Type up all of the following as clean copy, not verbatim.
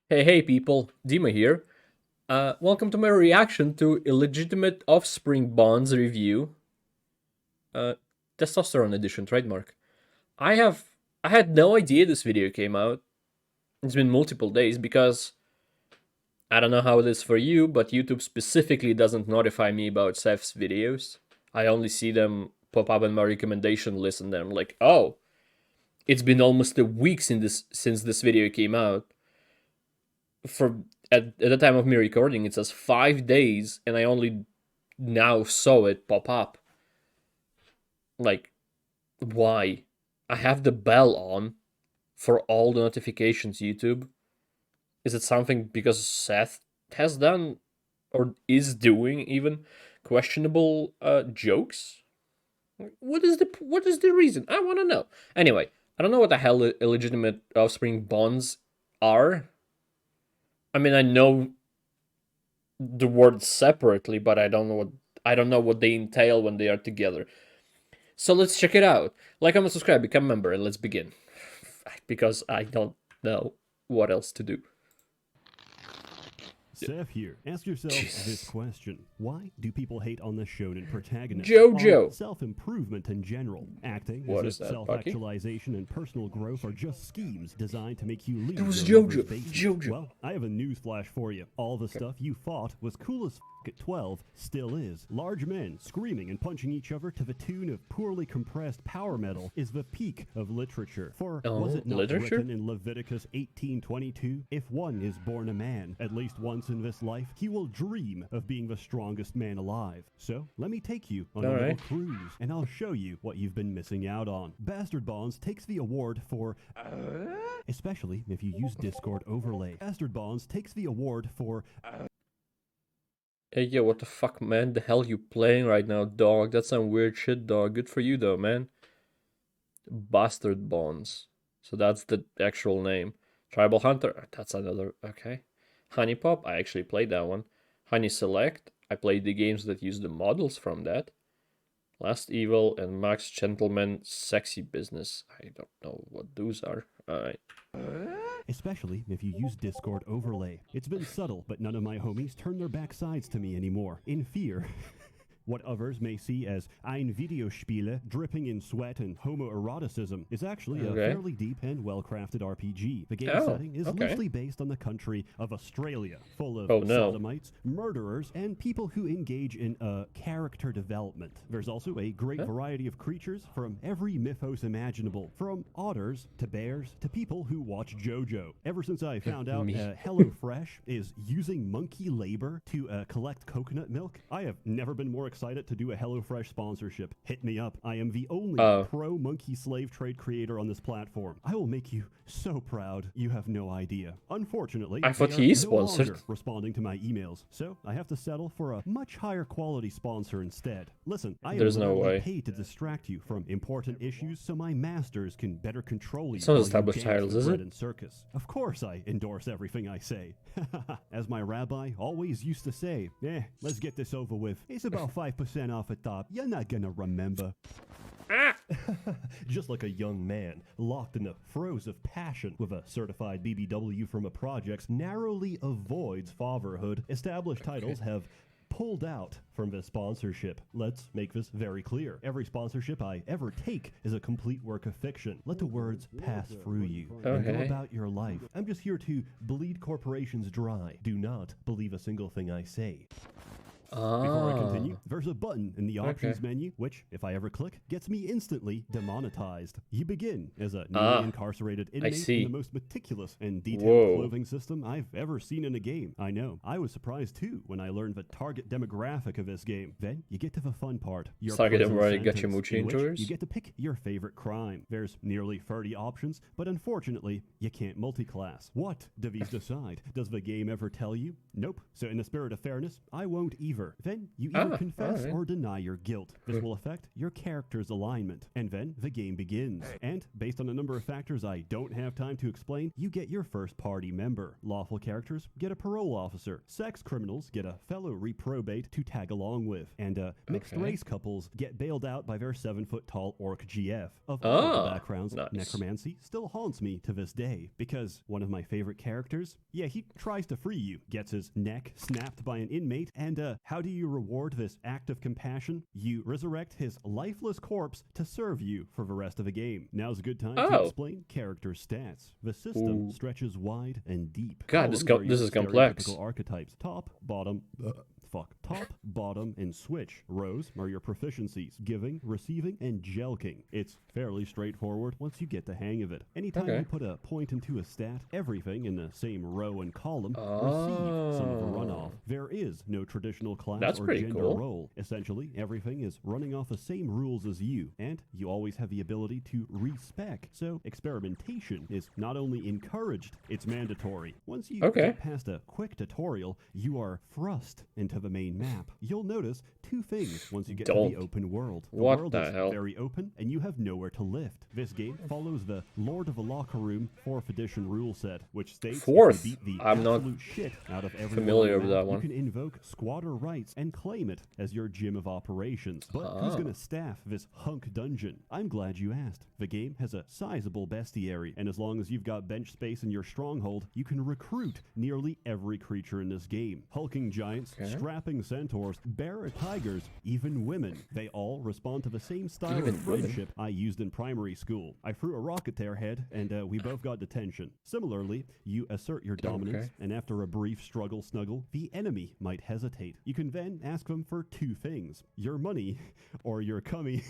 Hey people, Dima here. Welcome to my reaction to Illegitimate Offspring Bonds review, uh, Testosterone edition trademark. I have I had no idea this video came out. It's been multiple days because I don't know how it is for you, but YouTube specifically doesn't notify me about Seth's videos. I only see them pop up in my recommendation list, and then I'm like, oh, it's been almost a week since this video came out. For at the time of me recording, it says 5 days, and I only now saw it pop up. Like, why? I have the bell on for all the notifications, YouTube. Is it something because Seth has done or is doing even questionable jokes? What is the reason? I want to know. Anyway, I don't know what the hell illegitimate offspring bonds are. I mean, I know the words separately, but I don't know what they entail when they are together. So let's check it out. Like, comment, subscribe, become a member, and let's begin. Because I don't know what else to do. Seth here. Ask yourself this Jesus. question. Why do people hate on the shonen protagonist? On Jojo. self-improvement in general, acting What as is if that, Bucky? self-actualization and personal growth are just schemes designed to make you leave It was your lover's Jojo. basement. Jojo. Well, I have a newsflash for you. All the Okay. stuff you thought was cool as at 12 still is. Large men screaming and punching each other to the tune of poorly compressed power metal is the peak of literature. For was Oh, it not literature? written in Leviticus 18:22? If one is born a man, at least once in this life, he will dream of being the strongest man alive. So let me take you on a little Alright. cruise, and I'll show you what you've been missing out on. Bastard Bonds takes the award for especially if you use Discord overlay. Bastard Bonds takes the award for Hey, yo, what the fuck, man? The hell you playing right now, dog? That's some weird shit, dog. Good for you, though, man. Bastard Bonds. So that's the actual name. Tribal Hunter. That's another. Okay. Honey Pop. I actually played that one. Honey Select. I played the games that use the models from that. Last Evil and Max Gentleman Sexy Business. I don't know what those are. Alright. especially if you use Discord overlay. It's been subtle, but none of my homies turn their backsides to me anymore. In fear, what others may see as ein Videospiele dripping in sweat and homoeroticism is actually a Okay. fairly deep and well-crafted RPG. The game Oh, setting is okay. loosely based on the country of Australia, full of Oh no. sodomites, murderers, and people who engage in character development. There's also a great Huh? variety of creatures from every mythos imaginable, from otters to bears to people who watch JoJo. Ever since I found out Me. HelloFresh is using monkey labor to collect coconut milk, I have never been more excited to do a HelloFresh sponsorship. Hit me up. I am the only Oh. pro monkey slave trade creator on this platform. I will make you so proud. You have no idea. Unfortunately, I thought they he are is no sponsored. longer responding to my emails, so I have to settle for a much higher quality sponsor instead. Listen, I am There's no literally way. paid to distract you from important issues so my masters can better control you It's not while you established dance titles, with is bread it? and circus. Of course I endorse everything I say. As my rabbi always used to say, let's get this over with. It's about 5% off at top. You're not gonna remember. Ah! Just like a young man locked in the throes of passion with a certified BBW from a project narrowly avoids fatherhood, established titles have pulled out from this sponsorship. Let's make this very clear. Every sponsorship I ever take is a complete work of fiction. Let the words pass through you and go Okay. about your life. I'm just here to bleed corporations dry. Do not believe a single thing I say. Before I continue, Ah. there's a button in the options menu, which, if I ever click, gets me instantly demonetized. You begin as a newly incarcerated inmate in see. the most meticulous and detailed Whoa. clothing system I've ever seen in a game. I know. I was surprised too when I learned the target demographic of this game. Then you get to the fun part. Your Target prison demographic sentence, gacha in which enjoyers? you get to pick your favorite crime. There's nearly 30 options, but unfortunately, you can't multi-class. What do these decide? Does the game ever tell you? Nope. So in the spirit of fairness, I won't either. favor. Then you either confess alright. or deny your guilt. This will affect your character's alignment. And then the game begins. And based on a number of factors I don't have time to explain, you get your first party member. Lawful characters get a parole officer. Sex criminals get a fellow reprobate to tag along with. And mixed race couples get bailed out by their 7-foot-tall orc GF. Of all the backgrounds, nice. necromancy still haunts me to this day, because one of my favorite characters, yeah, he tries to free you, gets his neck snapped by an inmate, and how do you reward this act of compassion? You resurrect his lifeless corpse to serve you for the rest of the game. Now's a good time to explain character stats. The system stretches wide and deep. God, this is complex. Archetypes: top, bottom, top, bottom, and switch. Rows are your proficiencies: giving, receiving, and jelking. It's fairly straightforward once you get the hang of it. Anytime you put a point into a stat, everything in the same row and column receive some of the runoff. There is no traditional class or gender role. Essentially, everything is running off the same rules as you, and you always have the ability to respec. So experimentation is not only encouraged, it's mandatory. Once you get past a quick tutorial, you are thrust into the main map. You'll notice two things once you get to the open world. The world is very open, and you have nowhere to lift. This game follows the Lord of the Locker Room 4th edition rule set, which states if you beat the absolute shit out of everyone familiar on the with map, that one. you can invoke squatter rights and claim it as your gym of operations. But who's gonna staff this hunk dungeon? I'm glad you asked. The game has a sizable bestiary, and as long as you've got bench space in your stronghold, you can recruit nearly every creature in this game. Hulking giants, strapping centaurs, bear tigers, even women. They all respond to the same style of friendship I used in primary school. I threw a rock at their head, and we both got detention. Similarly, you assert your dominance, and after a brief struggle-snuggle, the enemy might hesitate. You can then ask them for two things: your money or your cummy.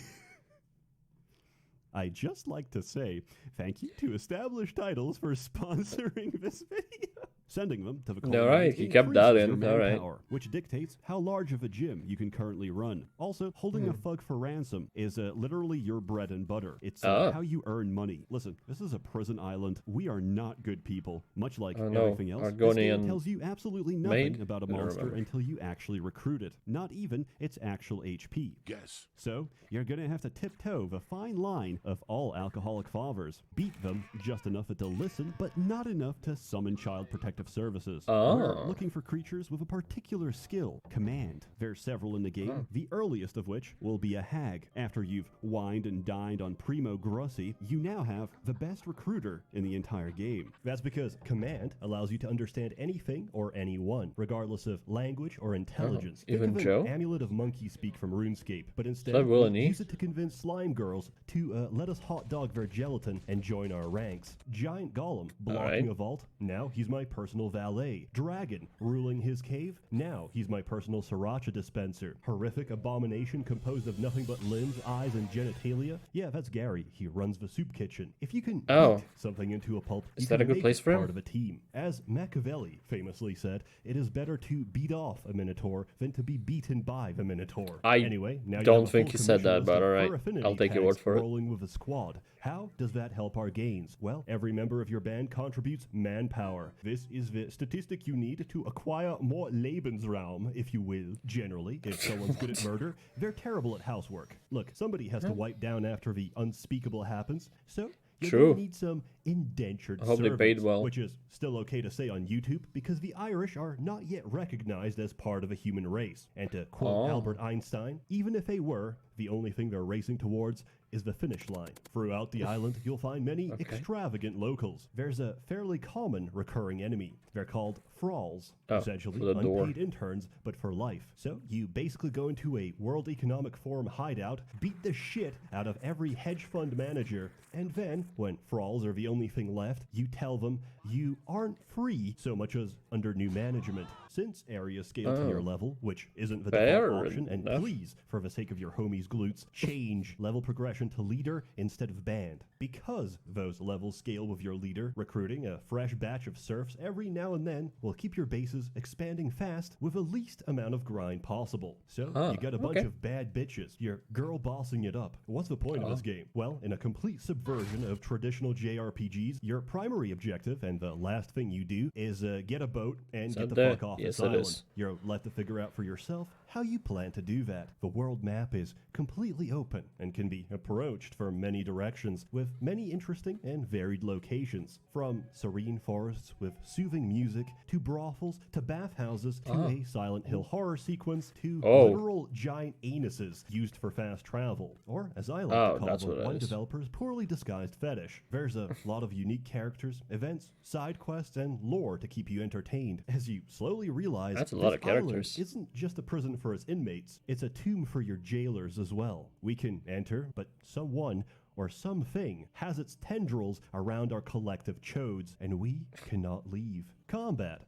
I just like to say thank you to Established Titles for sponsoring this video. Sending them to the coal mines he kept that increases in. your manpower, which dictates how large of a gym you can currently run. Also, holding a thug for ransom is literally your bread and butter. It's how you earn money. Listen, this is a prison island. We are not good people. Much like everything else, this game tells you absolutely nothing about a monster until you actually recruit it. Not even its actual HP. Guess. So, you're gonna have to tiptoe the fine line of all alcoholic fathers. Beat them just enough to listen, but not enough to summon child protective services. We're looking for creatures with a particular skill: command. There's several in the game, the earliest of which will be a hag. After you've wined and dined on Primo Grossi, you now have the best recruiter in the entire game. That's because command allows you to understand anything or anyone, regardless of language or intelligence. Even Think Joe? of an amulet of monkey speak from RuneScape, but instead use it to convince slime girls to let us hot dog their gelatin and join our ranks. Giant Golem blocking a vault, now he's my personal valet. Dragon ruling his cave, now he's my personal sriracha dispenser. Horrific abomination composed of nothing but limbs, eyes, and genitalia, yeah, that's Gary. He runs the soup kitchen. If you can beat something into a pulp, you can make it part of a team. As Machiavelli famously said, it is better to beat off a minotaur than to be beaten by the minotaur. Anyway, now don't think he said that, but alright, I'll take your word for it. Rolling with a squad. How does that help our gains? Well, every member of your band contributes manpower. This is the statistic you need to acquire more Lebensraum, if you will. Generally, if someone's good at murder, they're terrible at housework. Look, somebody has to wipe down after the unspeakable happens, so you're gonna need some indentured servants, which is still okay to say on YouTube because the Irish are not yet recognized as part of a human race. And to quote Albert Einstein, even if they were, the only thing they're racing towards is the finish line. Throughout the island, you'll find many extravagant locals. There's a fairly common recurring enemy. They're called thralls, essentially unpaid interns, but for life. So you basically go into a World Economic Forum hideout, beat the shit out of every hedge fund manager, and then, when thralls are the only thing left, you tell them you aren't free so much as under new management. Since areas scale to your level, which isn't the default option, and please, for the sake of your homies' glutes, change level progression progression to leader instead of band. Because those levels scale with your leader, recruiting a fresh batch of serfs every now and then will keep your bases expanding fast with the least amount of grind possible. So you got a bunch of bad bitches, you're girl bossing it up. What's the point of this game? Well, in a complete subversion of traditional JRPGs, your primary objective and the last thing you do is get a boat and get the fuck off this island. You're left to figure out for yourself how you plan to do that. The world map is completely open and can be approached from many directions with many interesting and varied locations, from serene forests with soothing music to brothels to bathhouses to a Silent Hill horror sequence to literal giant anuses used for fast travel, or as I like to call them, one developer's poorly disguised fetish. There's a lot of unique characters, events, side quests, and lore to keep you entertained as you slowly realize that's a lot of characters. Isn't just a prison for its inmates, it's a tomb for your jailers as well. We can enter, but someone or something has its tendrils around our collective chodes, and we cannot leave. Combat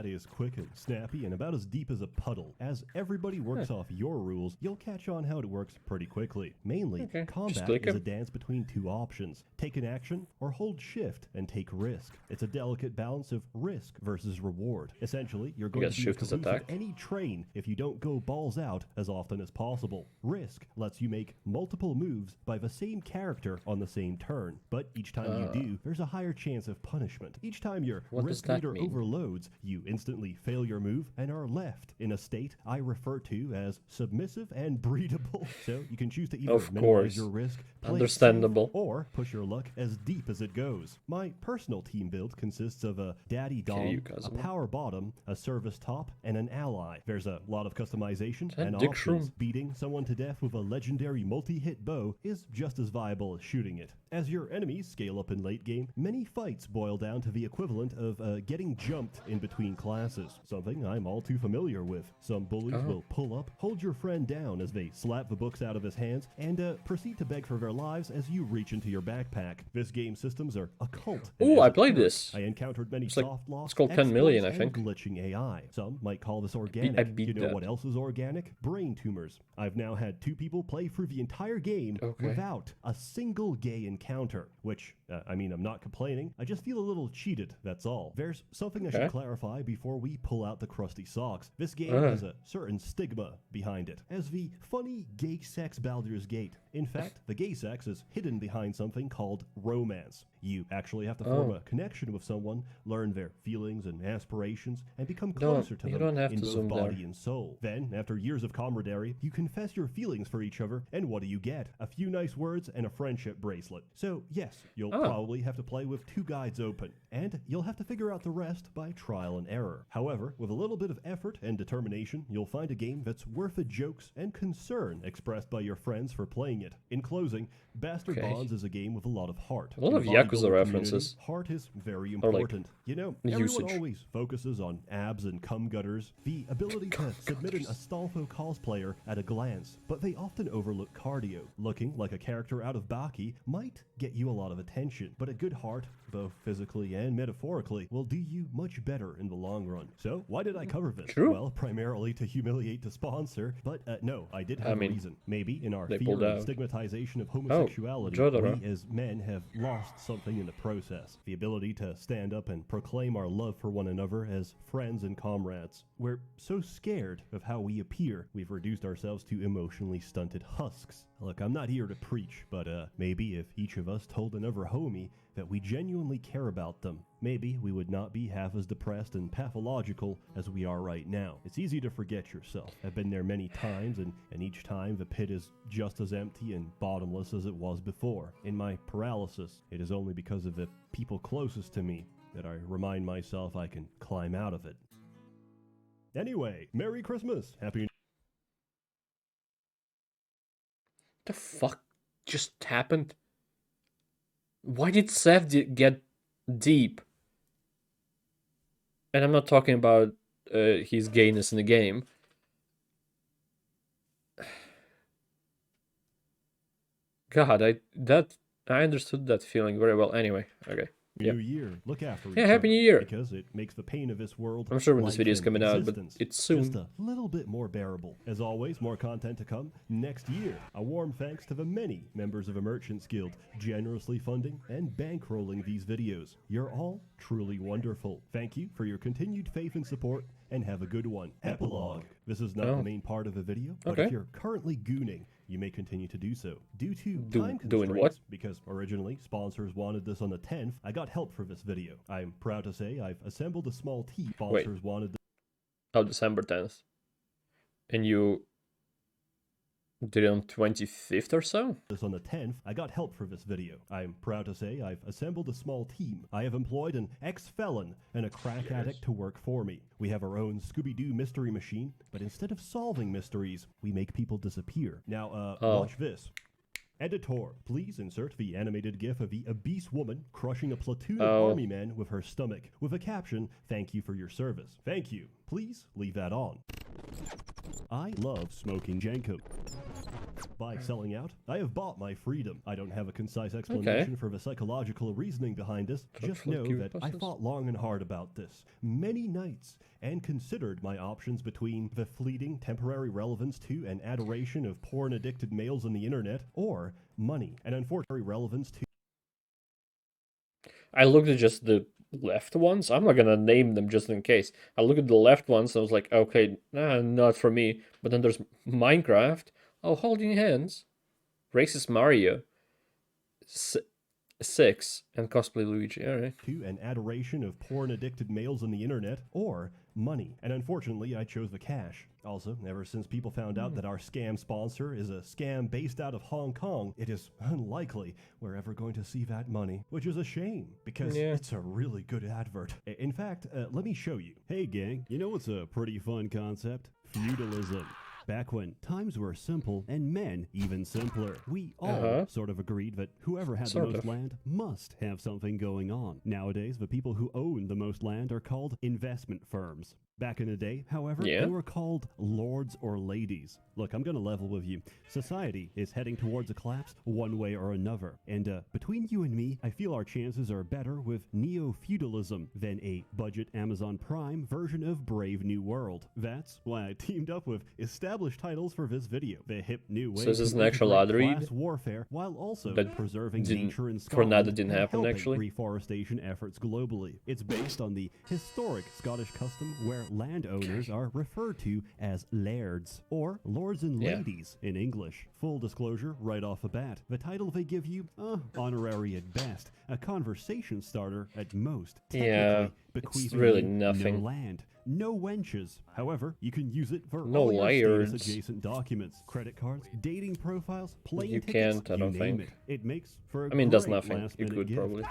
is quick and snappy and about as deep as a puddle. As everybody works off your rules, you'll catch on how it works pretty quickly. Mainly, combat is a dance between two options. Take an action or hold shift and take risk. It's a delicate balance of risk versus reward. Essentially, you're going to be caboose of any train if you don't go balls out as often as possible. Risk lets you make multiple moves by the same character on the same turn, but each time you do, there's a higher chance of punishment. Each time your risk meter overloads, you instantly fail your move and are left in a state I refer to as submissive and breedable. So you can choose to either minimize your risk, understandable, or push your luck as deep as it goes. My personal team build consists of a daddy dom, a power bottom, a service top, and an ally. There's a lot of customization and options. Beating someone to death with a legendary multi-hit bow is just as viable as shooting it. As your enemies scale up in late game, many fights boil down to the equivalent of getting jumped in between classes, something I'm all too familiar with. Some bullies will pull up, hold your friend down as they slap the books out of his hands, and proceed to beg for their lives as you reach into your backpack. This game's systems are a cult. I played this. I encountered many soft locks, it's called 10 million, I think. Glitching AI. Some might call this organic. You know what else is organic? Brain tumors. I've now had 2 people play through the entire game without a single gay encounter, which, I mean, I'm not complaining. I just feel a little cheated, that's all. There's something I should clarify before we pull out the crusty socks. This game has a certain stigma behind it, as the funny gay sex Baldur's Gate. In fact, the gay sex is hidden behind something called romance. You actually have to form a connection with someone, learn their feelings and aspirations, and become closer to them in both body and soul. Then, after years of camaraderie, you confess your feelings for each other, and what do you get? A few nice words and a friendship bracelet. So, yes, you'll probably have to play with 2 guides open, and you'll have to figure out the rest by trial and error. However, with a little bit of effort and determination, you'll find a game that's worth the jokes and concern expressed by your friends for playing it. In closing, Bastard Bonds is a game with a lot of heart. A lot of Yakuza references. Heart is very important. You know, everyone always focuses on abs and cum gutters, the ability to submit an Astolfo cosplayer at a glance, but they often overlook cardio. Looking like a character out of Baki might get you a lot of attention, but a good heart, both physically and metaphorically, will do you much better in the long run. So, why did I cover this? Well, primarily to humiliate the sponsor, but no, I did have a reason. Maybe in our fear and stigmatization of homosexuality, we as men have lost something in the process. The ability to stand up and proclaim our love for one another as friends and comrades. We're so scared of how we appear, we've reduced ourselves to emotionally stunted husks. Look, I'm not here to preach, but maybe if each of us told another homie that we genuinely care about them, maybe we would not be half as depressed and pathological as we are right now. It's easy to forget yourself. I've been there many times, and each time the pit is just as empty and bottomless as it was before. In my paralysis, it is only because of the people closest to me that I remind myself I can climb out of it. Anyway, Merry Christmas! Happy... The fuck just happened? Why did Seth get deep? And I'm not talking about his gayness in the game. God, I understood that feeling very well. Anyway, okay. Yeah. New Year. Look after each Yeah, Happy other, New Year. because it makes the pain of this world. I'm sure when this life video is and coming out, but existence it's soon. just a little bit more bearable. As always, more content to come next year. A warm thanks to the many members of a Merchants Guild generously funding and bankrolling these videos. You're all truly wonderful. Thank you for your continued faith and support, and have a good one. Epilogue. This is not the main part of the video, but Okay. if you're currently gooning, you may continue to do so. Due to time doing constraints, what? because originally sponsors wanted this on the 10th, I got help for this video. I'm proud to say I've assembled a small team. Sponsors wanted Oh, December 10th. And you did it on 25th or so? this on the 10th. I got help for this video. I'm proud to say I've assembled a small team. I have employed an ex-felon and a crack addict to work for me. We have our own Scooby-Doo mystery machine, but instead of solving mysteries, we make people disappear. Now, watch this. Editor, please insert the animated gif of the obese woman crushing a platoon of army men with her stomach, with a caption, "Thank you for your service." Thank you. Please leave that on. I love smoking Jenko. By selling out, I have bought my freedom. I don't have a concise explanation for the psychological reasoning behind this. Just know that I fought long and hard about this, many nights, and considered my options between the fleeting temporary relevance to and adoration of porn-addicted males on the internet, or money and unfortunately relevance to... I looked at just the left ones. I'm not gonna name them just in case. I looked at the left ones and I was like, okay, not for me. But then there's Minecraft. Oh, holding hands. Racist Mario. 6 and cosplay Luigi. All right. To an adoration of porn-addicted males on the internet, or money. And unfortunately, I chose the cash. Also, ever since people found out that our scam sponsor is a scam based out of Hong Kong, it is unlikely we're ever going to see that money, which is a shame, because it's a really good advert. In fact, let me show you. Hey gang, you know what's a pretty fun concept? Feudalism. Back when times were simple and men even simpler, we all sort of agreed that whoever had the most land must have something going on. Nowadays, the people who own the most land are called investment firms. Back in the day, however, they were called lords or ladies. Look, I'm going to level with you. Society is heading towards a collapse one way or another. And between you and me, I feel our chances are better with neo-feudalism than a budget Amazon Prime version of Brave New World. That's why I teamed up with established titles for this video. The hip new way So is this to an actual ad read? class warfare while also That preserving nature and for now Scotland that didn't and happen, helping actually. reforestation efforts globally. It's based on the historic Scottish custom where landowners are referred to as lairds, or lords and ladies in English. Full disclosure right off the bat, the title they give you, honorary at best, a conversation starter at most. Yeah, it's really nothing. No land, no wenches. However, you can use it for No all your lairds. status-adjacent documents, credit cards, dating profiles, plane You tickets, can't, I don't you name think. it. It makes for a I mean, it does great nothing. You last-minute could gift. probably.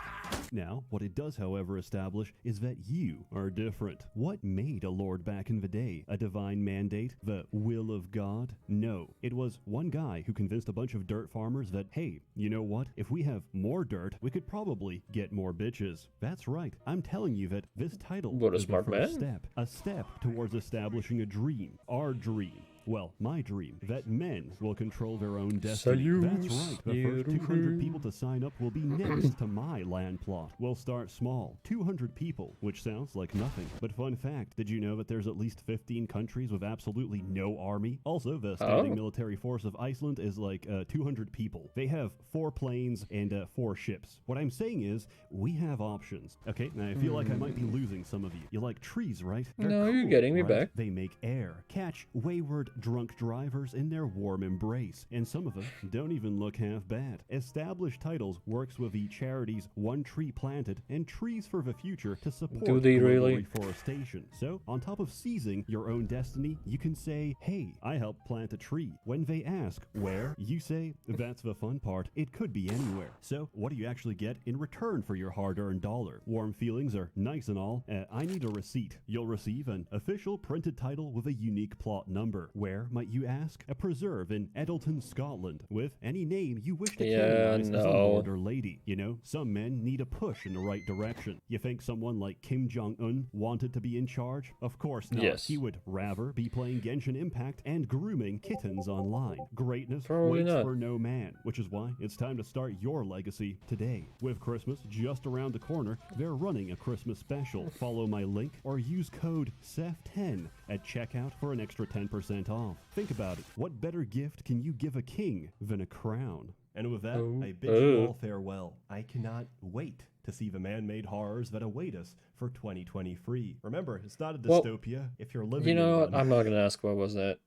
Now, what it does, however, establish is that you are different. What made a lord back in the day? A divine mandate? The will of God? No. It was one guy who convinced a bunch of dirt farmers that, hey, you know what? If we have more dirt, we could probably get more bitches. That's right. I'm telling you that this title What a is the smart first man. step. A step towards establishing a dream. Our dream. Well, my dream, that men will control their own destiny. That's right, the first 200 people to sign up will be next to my land plot. We'll start small, 200 people, which sounds like nothing. But fun fact, did you know that there's at least 15 countries with absolutely no army? Also, the standing military force of Iceland is like 200 people. They have 4 planes and 4 ships. What I'm saying is, we have options. Okay, now I feel like I might be losing some of you. You like trees, right? They're No, you're cool, getting me right? back. They make air, catch wayward drunk drivers in their warm embrace, and some of them don't even look half bad. Established Titles works with the charities One Tree Planted and Trees for the Future to support Do they global really? reforestation. So, on top of seizing your own destiny, you can say, hey, I helped plant a tree. When they ask, where? You say, that's the fun part. It could be anywhere. So, what do you actually get in return for your hard-earned dollar? Warm feelings are nice and all. I need a receipt. You'll receive an official printed title with a unique plot number. Where, might you ask? A preserve in Eddleton, Scotland, with any name you wish to Yeah, canonize as a no. lord or lady. You know, some men need a push in the right direction. You think someone like Kim Jong-un wanted to be in charge? Of course not. Yes. He would rather be playing Genshin Impact and grooming kittens online. Greatness Probably waits not. for no man, which is why it's time to start your legacy today. With Christmas just around the corner, they're running a Christmas special. Follow my link or use code SEF10 at checkout for an extra 10% off. Think about it. What better gift can you give a king than a crown? And with that, I bid you all farewell. I cannot wait to see the man-made horrors that await us for 2023. Remember, it's not a Well, dystopia if you're living You know in what? one. I'm not gonna ask what was that.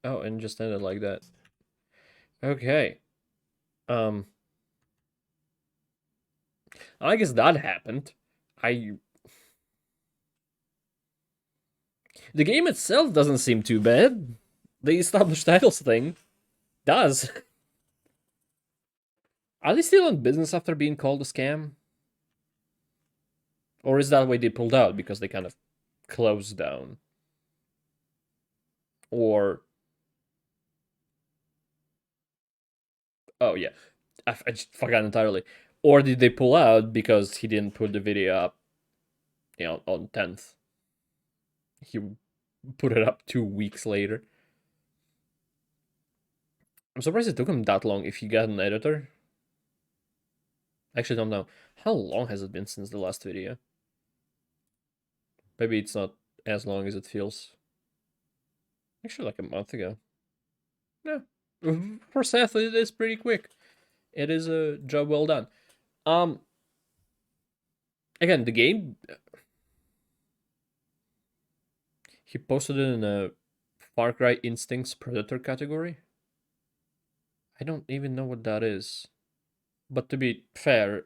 Oh, and just ended like that. Okay. I guess that happened. The game itself doesn't seem too bad. The established titles thing does. Are they still in business after being called a scam? Or is that why they pulled out because they kind of closed down? Or... Oh, yeah. I just forgot entirely. Or did they pull out because he didn't put the video up, on 10th? He put it up 2 weeks later. I'm surprised it took him that long if he got an editor. Actually, don't know. How long has it been since the last video? Maybe it's not as long as it feels. Actually, like a month ago. Yeah. For Seth, it is pretty quick. It is a job well done. Again, the game... He posted it in a Far Cry Instincts Predator category. I don't even know what that is. But to be fair,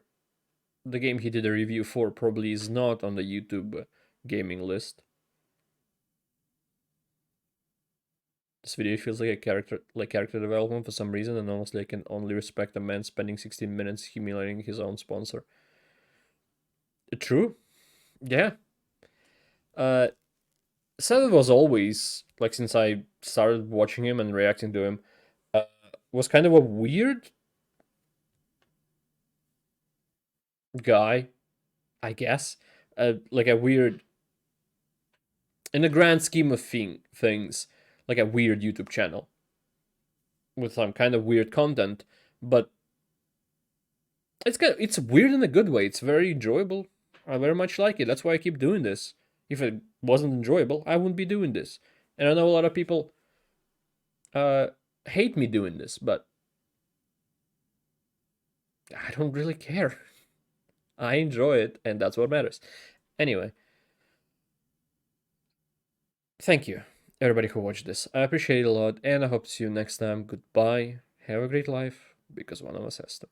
the game he did a review for probably is not on the YouTube gaming list. This video feels like character development for some reason, and honestly I can only respect a man spending 16 minutes humiliating his own sponsor. True? Yeah. Seth was always, like, since I started watching him and reacting to him, was kind of a weird guy, I guess. Like a weird, in the grand scheme of things, like a weird YouTube channel with some kind of weird content, but it's weird in a good way. It's very enjoyable. I very much like it. That's why I keep doing this. If it wasn't enjoyable, I wouldn't be doing this. And I know a lot of people hate me doing this, but I don't really care. I enjoy it, and that's what matters. Anyway, thank you, everybody who watched this. I appreciate it a lot, and I hope to see you next time. Goodbye. Have a great life, because one of us has to.